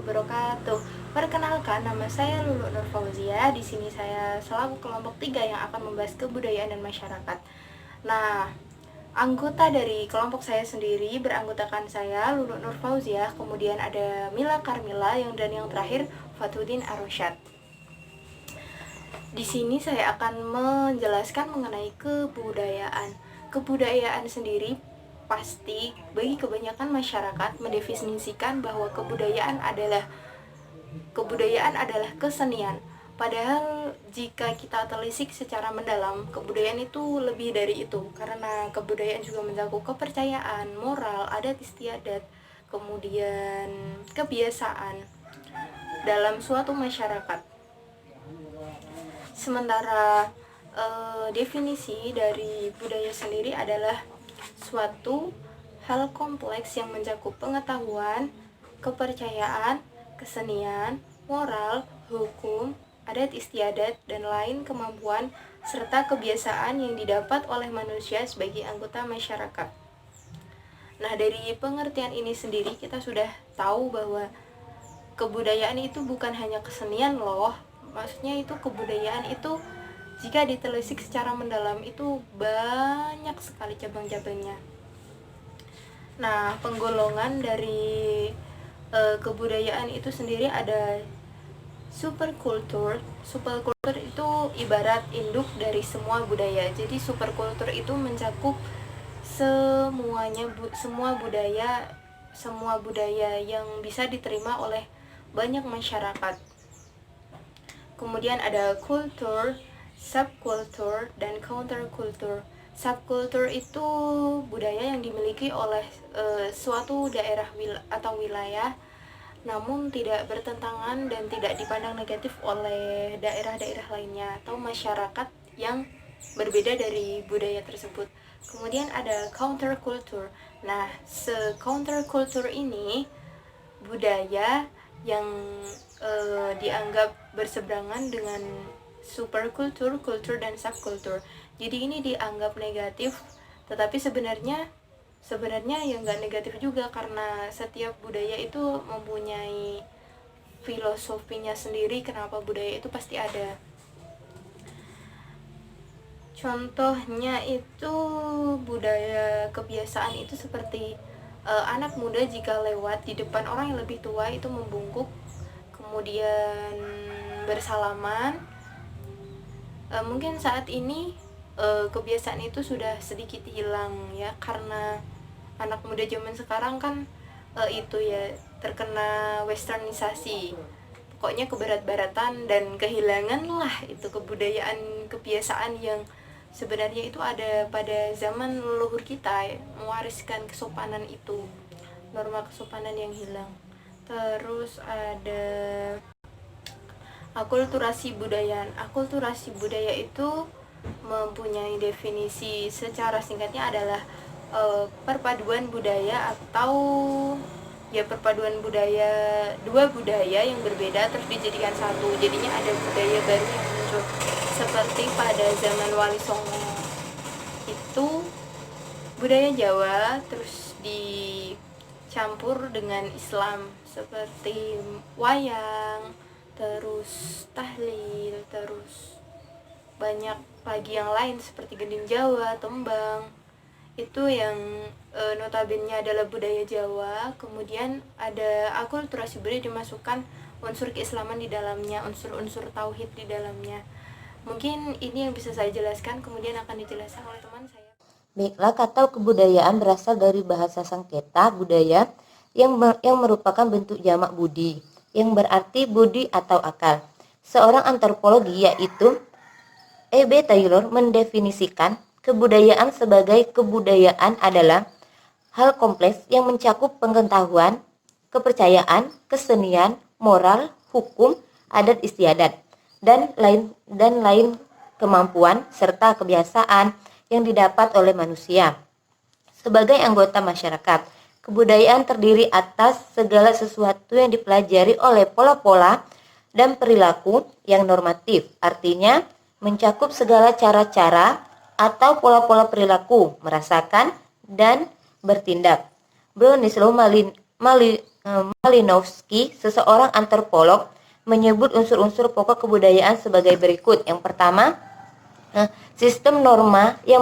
wabarakatuh. Perkenalkan, nama saya Lulu Nur Fauzia. Di sini saya selaku kelompok 3 yang akan membahas kebudayaan dan masyarakat. Nah, anggota dari kelompok saya sendiri beranggotakan saya Lulu Nur Fauzia, kemudian ada Mila Karmila dan yang terakhir Fatudin Arosyad. Di sini saya akan menjelaskan mengenai kebudayaan. Kebudayaan sendiri pasti bagi kebanyakan masyarakat mendefinisikan bahwa kebudayaan adalah kesenian. Padahal jika kita telisik secara mendalam, kebudayaan itu lebih dari itu, karena kebudayaan juga mencakup kepercayaan, moral, adat istiadat, kemudian kebiasaan dalam suatu masyarakat. Sementara definisi dari budaya sendiri adalah suatu hal kompleks yang mencakup pengetahuan, kepercayaan, kesenian, moral, hukum, adat istiadat, dan lain kemampuan serta kebiasaan yang didapat oleh manusia sebagai anggota masyarakat. Nah, dari pengertian ini sendiri kita sudah tahu bahwa kebudayaan itu bukan hanya kesenian loh. Maksudnya itu kebudayaan itu jika ditelisik secara mendalam itu banyak sekali cabang-cabangnya. Nah, penggolongan dari kebudayaan itu sendiri ada superkultur. Superkultur itu ibarat induk dari semua budaya. Jadi superkultur itu mencakup semua budaya yang bisa diterima oleh banyak masyarakat. Kemudian ada kultur, subkultur, dan counterkultur. Subkultur itu budaya yang dimiliki oleh suatu daerah atau wilayah, namun tidak bertentangan dan tidak dipandang negatif oleh daerah-daerah lainnya atau masyarakat yang berbeda dari budaya tersebut. Kemudian ada counterculture. Nah, counterculture ini budaya yang dianggap berseberangan dengan superkultur, kultur, dan subkultur. Jadi ini dianggap negatif, tetapi sebenarnya ya nggak negatif juga, karena setiap budaya itu mempunyai filosofinya sendiri kenapa budaya itu pasti ada. Contohnya itu budaya kebiasaan itu seperti anak muda jika lewat di depan orang yang lebih tua itu membungkuk, kemudian bersalaman. Mungkin saat ini kebiasaan itu sudah sedikit hilang ya, karena anak muda zaman sekarang kan itu ya terkena westernisasi, pokoknya kebarat-baratan, dan kehilangan lah itu kebudayaan kebiasaan yang sebenarnya itu ada pada zaman leluhur kita ya, mewariskan kesopanan itu, norma kesopanan yang hilang. Terus ada akulturasi budaya. Akulturasi budaya itu mempunyai definisi secara singkatnya adalah perpaduan budaya atau ya perpaduan budaya, dua budaya yang berbeda terus dijadikan satu, jadinya ada budaya baru yang muncul. Seperti pada zaman Wali Songo itu budaya Jawa terus dicampur dengan Islam, seperti wayang, terus tahlil, terus banyak lagi yang lain seperti gending Jawa, tembang. Itu yang notabene adalah budaya Jawa. Kemudian ada akulturasi budaya, dimasukkan unsur keislaman di dalamnya, unsur-unsur tauhid di dalamnya. Mungkin ini yang bisa saya jelaskan, kemudian akan dijelaskan oleh teman saya. Baiklah, kata kebudayaan berasal dari bahasa Sangketa budaya yang merupakan bentuk jamak budi, yang berarti budi atau akal. Seorang antropologi yaitu E.B. Taylor mendefinisikan kebudayaan sebagai kebudayaan adalah hal kompleks yang mencakup pengetahuan, kepercayaan, kesenian, moral, hukum, adat istiadat, dan lain kemampuan serta kebiasaan yang didapat oleh manusia sebagai anggota masyarakat. Kebudayaan terdiri atas segala sesuatu yang dipelajari oleh pola-pola dan perilaku yang normatif, artinya mencakup segala cara-cara atau pola-pola perilaku, merasakan, dan bertindak. Bronislaw Malinowski, seseorang antropolog, menyebut unsur-unsur pokok kebudayaan sebagai berikut. Yang pertama, sistem norma yang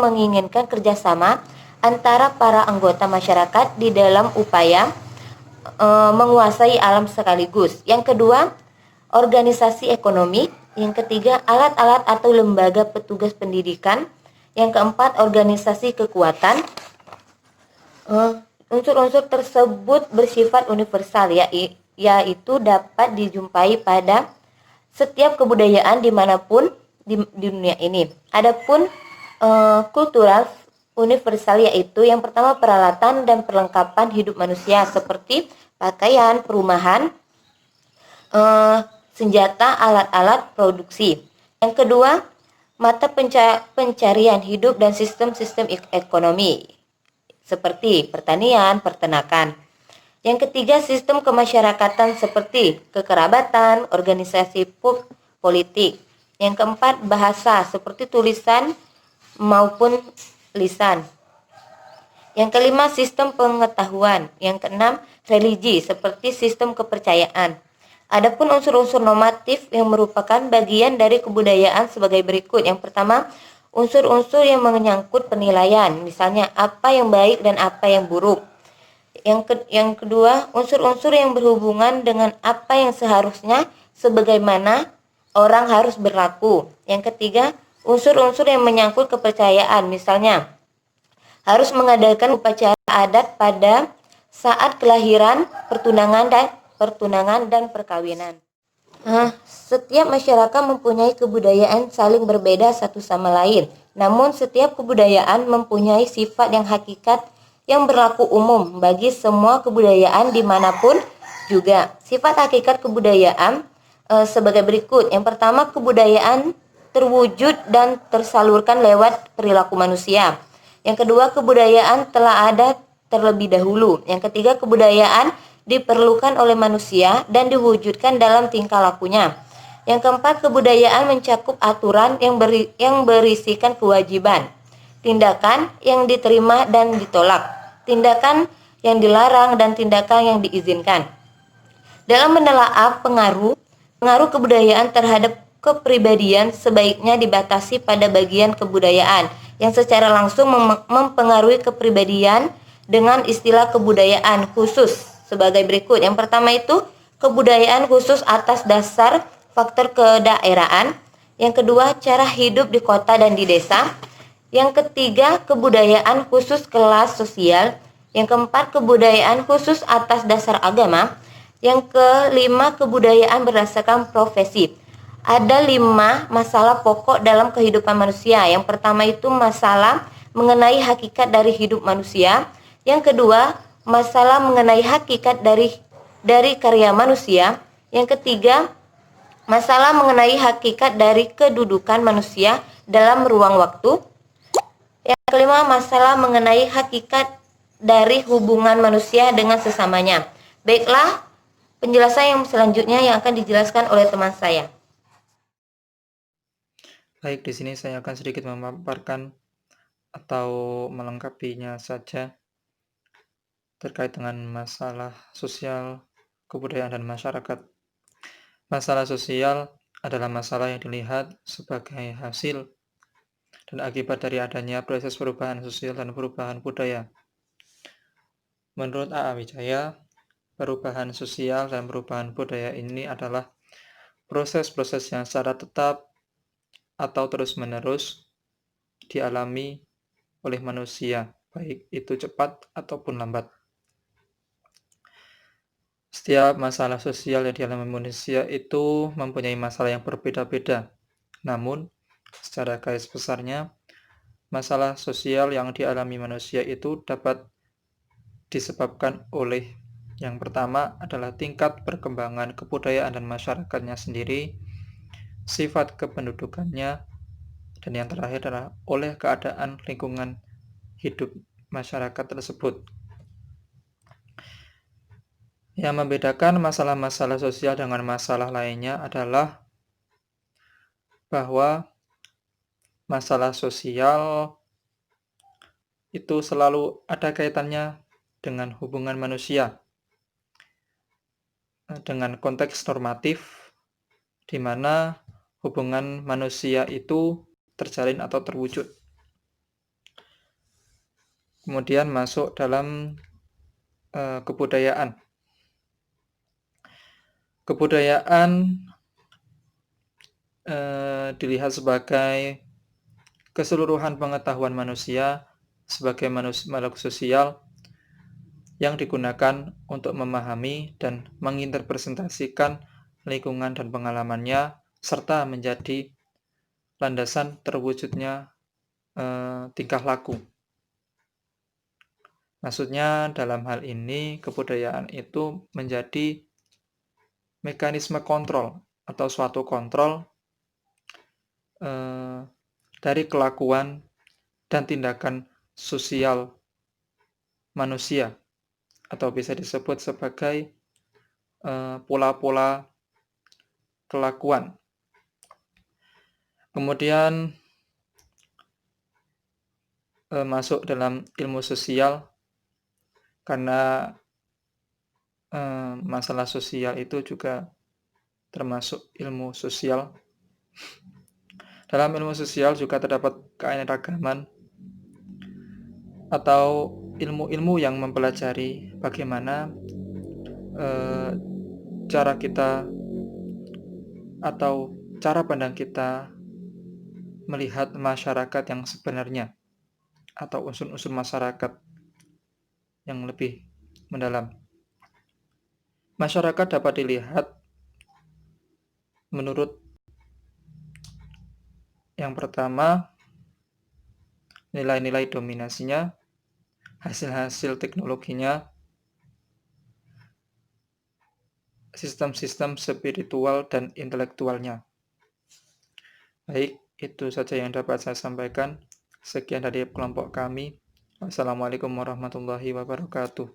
menginginkan kerjasama antara para anggota masyarakat di dalam upaya menguasai alam sekaligus. Yang kedua, organisasi ekonomi. Yang ketiga, alat-alat atau lembaga petugas pendidikan. Yang keempat, organisasi kekuatan. Unsur-unsur tersebut bersifat universal, yaitu dapat dijumpai pada setiap kebudayaan dimanapun di dunia ini. Adapun kultural universal yaitu yang pertama peralatan dan perlengkapan hidup manusia seperti pakaian, perumahan, senjata, alat-alat produksi. Yang kedua, mata pencarian hidup dan sistem-sistem ekonomi seperti pertanian, peternakan. Yang ketiga, sistem kemasyarakatan seperti kekerabatan, organisasi politik. Yang keempat, bahasa seperti tulisan maupun lisan. Yang kelima, sistem pengetahuan. Yang keenam, religi seperti sistem kepercayaan. Adapun unsur-unsur normatif yang merupakan bagian dari kebudayaan sebagai berikut. Yang pertama, unsur-unsur yang menyangkut penilaian, misalnya apa yang baik dan apa yang buruk. Yang kedua, unsur-unsur yang berhubungan dengan apa yang seharusnya sebagaimana orang harus berlaku. Yang ketiga, unsur-unsur yang menyangkut kepercayaan, misalnya harus mengadakan upacara adat pada saat kelahiran, pertunangan dan perkawinan. Setiap masyarakat mempunyai kebudayaan saling berbeda satu sama lain. Namun setiap kebudayaan mempunyai sifat yang hakikat yang berlaku umum bagi semua kebudayaan dimanapun juga. Sifat hakikat kebudayaan sebagai berikut. Yang pertama, kebudayaan terwujud dan tersalurkan lewat perilaku manusia. Yang kedua, kebudayaan telah ada terlebih dahulu. Yang ketiga, kebudayaan diperlukan oleh manusia dan diwujudkan dalam tingkah lakunya. Yang keempat, kebudayaan mencakup aturan yang berisikan kewajiban, tindakan yang diterima dan ditolak, tindakan yang dilarang dan tindakan yang diizinkan. Dalam menelaah pengaruh kebudayaan terhadap kepribadian sebaiknya dibatasi pada bagian kebudayaan yang secara langsung mempengaruhi kepribadian dengan istilah kebudayaan khusus sebagai berikut. Yang pertama itu kebudayaan khusus atas dasar faktor kedaerahan. Yang kedua, cara hidup di kota dan di desa. Yang ketiga, kebudayaan khusus kelas sosial. Yang keempat, kebudayaan khusus atas dasar agama. Yang kelima, kebudayaan berdasarkan profesi. Ada 5 masalah pokok dalam kehidupan manusia. Yang pertama itu masalah mengenai hakikat dari hidup manusia. Yang kedua, masalah mengenai hakikat dari karya manusia. Yang ketiga, masalah mengenai hakikat dari kedudukan manusia dalam ruang waktu. Yang kelima, masalah mengenai hakikat dari hubungan manusia dengan sesamanya. Baiklah, penjelasan yang selanjutnya yang akan dijelaskan oleh teman saya. Baik, di sini saya akan sedikit memaparkan atau melengkapinya saja terkait dengan masalah sosial, kebudayaan, dan masyarakat. Masalah sosial adalah masalah yang dilihat sebagai hasil dan akibat dari adanya proses perubahan sosial dan perubahan budaya. Menurut A.A. Wijaya, perubahan sosial dan perubahan budaya ini adalah proses-proses yang secara tetap atau terus-menerus dialami oleh manusia, baik itu cepat ataupun lambat. Setiap masalah sosial yang dialami manusia itu mempunyai masalah yang berbeda-beda. Namun, secara garis besarnya, masalah sosial yang dialami manusia itu dapat disebabkan oleh yang pertama adalah tingkat perkembangan kebudayaan dan masyarakatnya sendiri, sifat kependudukannya, dan yang terakhir adalah oleh keadaan lingkungan hidup masyarakat tersebut. Yang membedakan masalah-masalah sosial dengan masalah lainnya adalah bahwa masalah sosial itu selalu ada kaitannya dengan hubungan manusia. dengan konteks normatif di mana hubungan manusia itu terjalin atau terwujud. Kemudian masuk dalam kebudayaan. Kebudayaan dilihat sebagai keseluruhan pengetahuan manusia sebagai makhluk sosial yang digunakan untuk memahami dan menginterpretasikan lingkungan dan pengalamannya, serta menjadi landasan terwujudnya tingkah laku. Maksudnya dalam hal ini kebudayaan itu menjadi mekanisme kontrol atau suatu kontrol dari kelakuan dan tindakan sosial manusia, atau bisa disebut sebagai pola-pola kelakuan. Kemudian masuk dalam ilmu sosial, karena masalah sosial itu juga termasuk ilmu sosial. Dalam ilmu sosial juga terdapat keanekaragaman atau ilmu-ilmu yang mempelajari bagaimana cara kita atau cara pandang kita melihat masyarakat yang sebenarnya atau unsur-unsur masyarakat yang lebih mendalam. Masyarakat dapat dilihat menurut yang pertama, nilai-nilai dominasinya, hasil-hasil teknologinya, sistem-sistem spiritual dan intelektualnya. Baik, itu saja yang dapat saya sampaikan. Sekian dari kelompok kami. Wassalamualaikum warahmatullahi wabarakatuh.